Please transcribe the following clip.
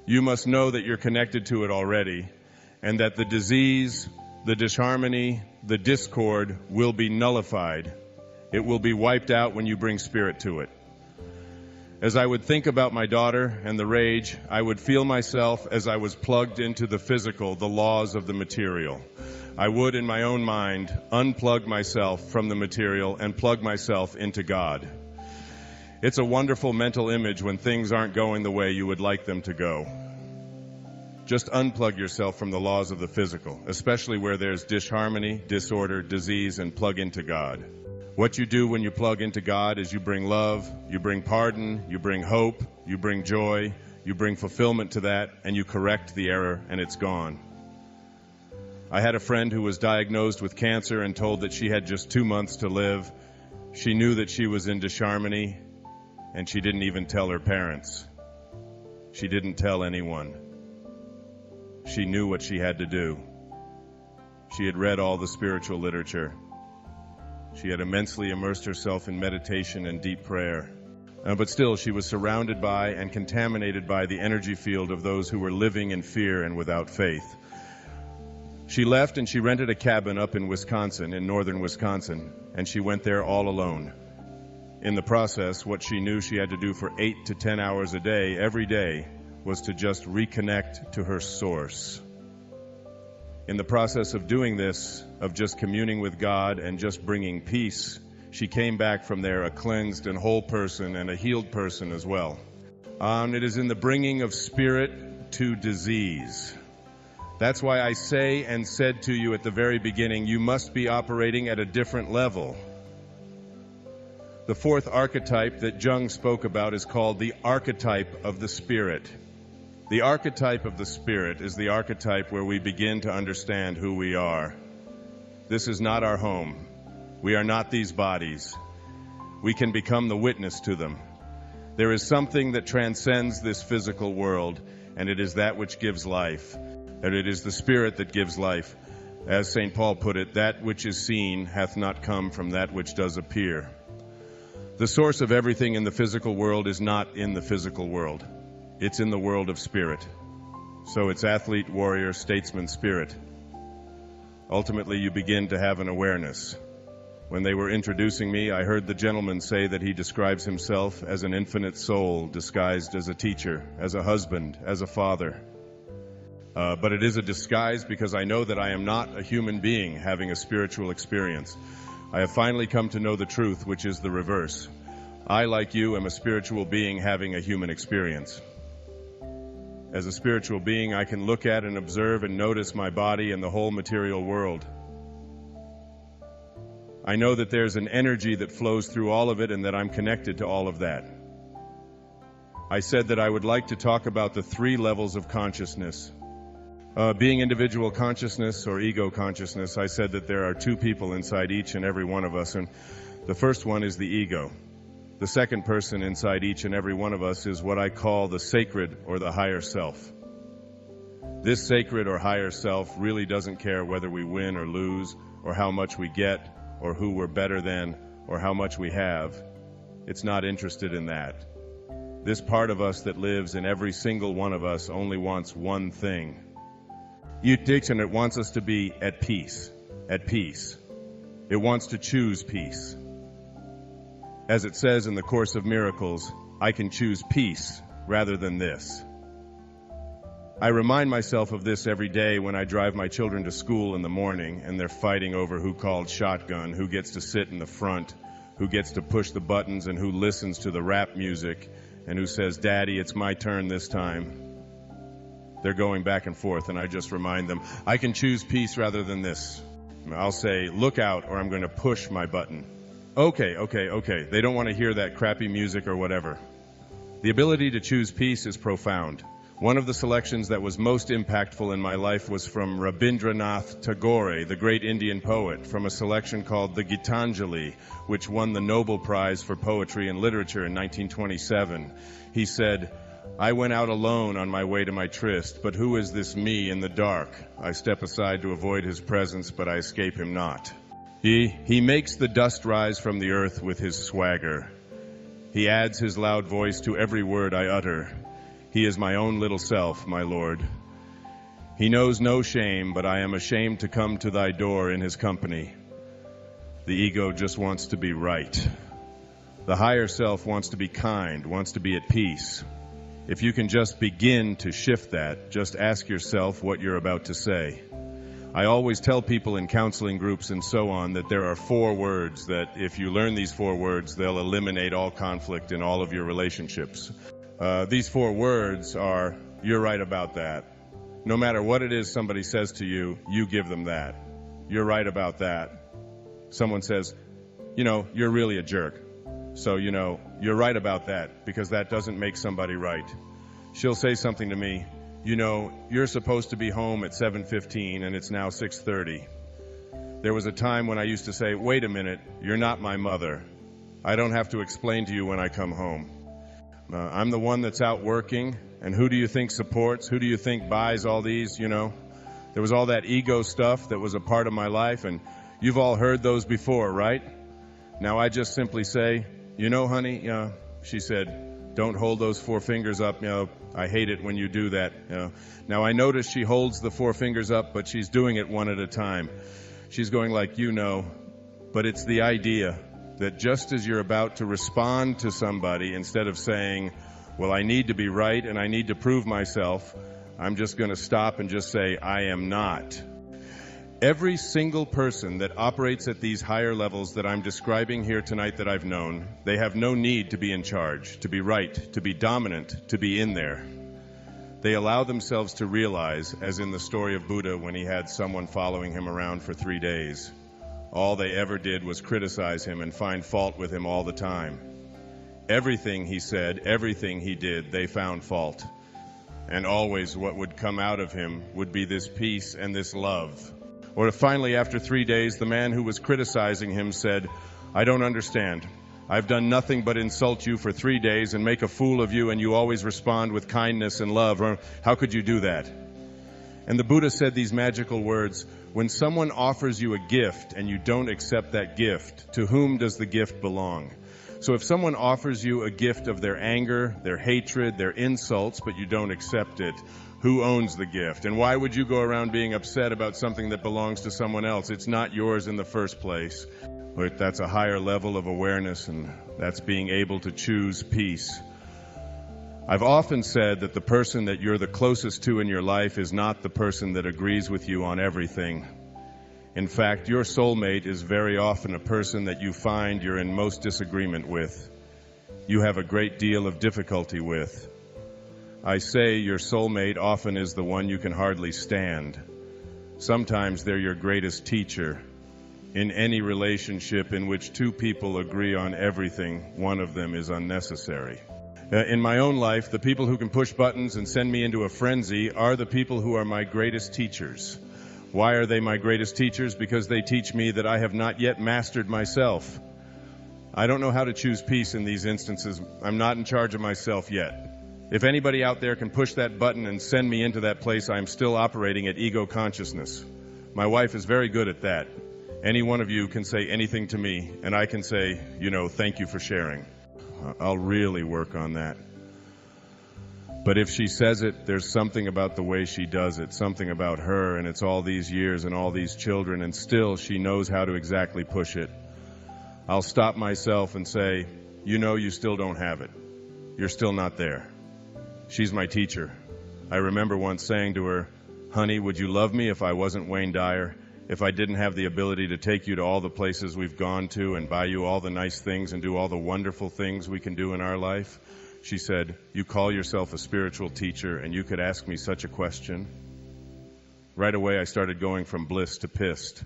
You must know that you're connected to it already, and that the disease, the disharmony, the discord will be nullified. It will be wiped out when you bring spirit to it. As I would think about my daughter and the rage, I would feel myself as I was plugged into the physical, the laws of the material. I would, in my own mind, unplug myself from the material and plug myself into God. It's a wonderful mental image when things aren't going the way you would like them to go. Just unplug yourself from the laws of the physical, especially where there's disharmony, disorder, disease, and plug into God. What you do when you plug into God is you bring love, you bring pardon, you bring hope, you bring joy, you bring fulfillment to that, and you correct the error, and it's gone. I had a friend who was diagnosed with cancer and told that she had just 2 months to live. She knew that she was in disharmony, and she didn't even tell her parents. She didn't tell anyone. She knew what she had to do. She had read all the spiritual literature. She had immensely immersed herself in meditation and deep prayer. But still, she was surrounded by and contaminated by the energy field of those who were living in fear and without faith. She left and she rented a cabin up in Wisconsin, in northern Wisconsin, and she went there all alone. In the process, what she knew she had to do for 8 to 10 hours a day, every day, was to just reconnect to her source. In the process of doing this, of just communing with God and just bringing peace, she came back from there a cleansed and whole person and a healed person as well. It is in the bringing of spirit to disease. That's why I say and said to you at the very beginning, you must be operating at a different level. The fourth archetype that Jung spoke about is called the archetype of the spirit. The archetype of the spirit is the archetype where we begin to understand who we are. This is not our home. We are not these bodies. We can become the witness to them. There is something that transcends this physical world, and it is that which gives life. And it is the spirit that gives life. As St. Paul put it, that which is seen hath not come from that which does appear. The source of everything in the physical world is not in the physical world. It's in the world of spirit. So it's athlete, warrior, statesman, spirit. Ultimately, you begin to have an awareness. When they were introducing me, I heard the gentleman say that he describes himself as an infinite soul disguised as a teacher, as a husband, as a father. But it is a disguise because I know that I am not a human being having a spiritual experience. I have finally come to know the truth, which is the reverse. I, like you, am a spiritual being having a human experience. As a spiritual being, I can look at and observe and notice my body and the whole material world. I know that there's an energy that flows through all of it and that I'm connected to all of that. I said that I would like to talk about the 3 levels of consciousness. Being individual consciousness or ego consciousness, I said that there are 2 people inside each and every one of us, and the first one is the ego. The second person inside each and every one of us is what I call the sacred or the higher self. This sacred or higher self really doesn't care whether we win or lose, or how much we get, or who we're better than, or how much we have. It's not interested in that. This part of us that lives in every single one of us only wants one thing. And it wants us to be at peace, at peace. It wants to choose peace. As it says in the Course of Miracles, I can choose peace rather than this. I remind myself of this every day when I drive my children to school in the morning and they're fighting over who called shotgun, who gets to sit in the front, who gets to push the buttons, and who listens to the rap music, and who says, Daddy, it's my turn this time. They're going back and forth, and I just remind them, I can choose peace rather than this. I'll say, look out, or I'm going to push my button. Okay. They don't want to hear that crappy music or whatever. The ability to choose peace is profound. One of the selections that was most impactful in my life was from Rabindranath Tagore, the great Indian poet, from a selection called the Gitanjali, which won the Nobel Prize for Poetry and Literature in 1927. He said, I went out alone on my way to my tryst, but who is this me in the dark? I step aside to avoid his presence, but I escape him not. He makes the dust rise from the earth with his swagger. He adds his loud voice to every word I utter. He is my own little self, my Lord. He knows no shame, but I am ashamed to come to thy door in his company. The ego just wants to be right. The higher self wants to be kind, wants to be at peace. If you can just begin to shift that, just ask yourself what you're about to say. I always tell people in counseling groups and so on that there are 4 words that if you learn these 4 words, they'll eliminate all conflict in all of your relationships. These 4 words are, you're right about that. No matter what it is somebody says to you, you give them that. You're right about that. Someone says, you're really a jerk. So, you're right about that, because that doesn't make somebody right. She'll say something to me, you're supposed to be home at 7:15 and it's now 6:30. There was a time when I used to say, wait a minute, you're not my mother. I don't have to explain to you when I come home. I'm the one that's out working, and who do you think supports? Who do you think buys all these, There was all that ego stuff that was a part of my life, and you've all heard those before, right? Now I just simply say, honey, she said, don't hold those 4 fingers up. I hate it when you do that. Now I notice she holds the 4 fingers up, but she's doing it one at a time. She's going like, but it's the idea that just as you're about to respond to somebody, instead of saying, well, I need to be right and I need to prove myself, I'm just going to stop and just say, I am not. Every single person that operates at these higher levels that I'm describing here tonight that I've known, they have no need to be in charge, to be right, to be dominant, to be in there. They allow themselves to realize, as in the story of Buddha when he had someone following him around for 3 days, all they ever did was criticize him and find fault with him all the time. Everything he said, everything he did, they found fault. And always what would come out of him would be this peace and this love. Or finally, after 3 days, the man who was criticizing him said, I don't understand. I've done nothing but insult you for 3 days and make a fool of you, and you always respond with kindness and love. How could you do that? And the Buddha said these magical words, when someone offers you a gift and you don't accept that gift, to whom does the gift belong? So if someone offers you a gift of their anger, their hatred, their insults, but you don't accept it, who owns the gift? And why would you go around being upset about something that belongs to someone else? It's not yours in the first place. But that's a higher level of awareness, and that's being able to choose peace. I've often said that the person that you're the closest to in your life is not the person that agrees with you on everything. In fact, your soulmate is very often a person that you find you're in most disagreement with. You have a great deal of difficulty with. I say your soulmate often is the one you can hardly stand. Sometimes they're your greatest teacher. In any relationship in which 2 people agree on everything, one of them is unnecessary. In my own life, the people who can push buttons and send me into a frenzy are the people who are my greatest teachers. Why are they my greatest teachers? Because they teach me that I have not yet mastered myself. I don't know how to choose peace in these instances. I'm not in charge of myself yet. If anybody out there can push that button and send me into that place, I'm still operating at ego consciousness. My wife is very good at that. Any one of you can say anything to me, and I can say, thank you for sharing. I'll really work on that. But if she says it, there's something about the way she does it, something about her, and it's all these years and all these children, and still she knows how to exactly push it. I'll stop myself and say, you still don't have it. You're still not there. She's my teacher. I remember once saying to her, honey, would you love me if I wasn't Wayne Dyer? If I didn't have the ability to take you to all the places we've gone to and buy you all the nice things and do all the wonderful things we can do in our life? She said, you call yourself a spiritual teacher and you could ask me such a question? Right away I started going from bliss to pissed.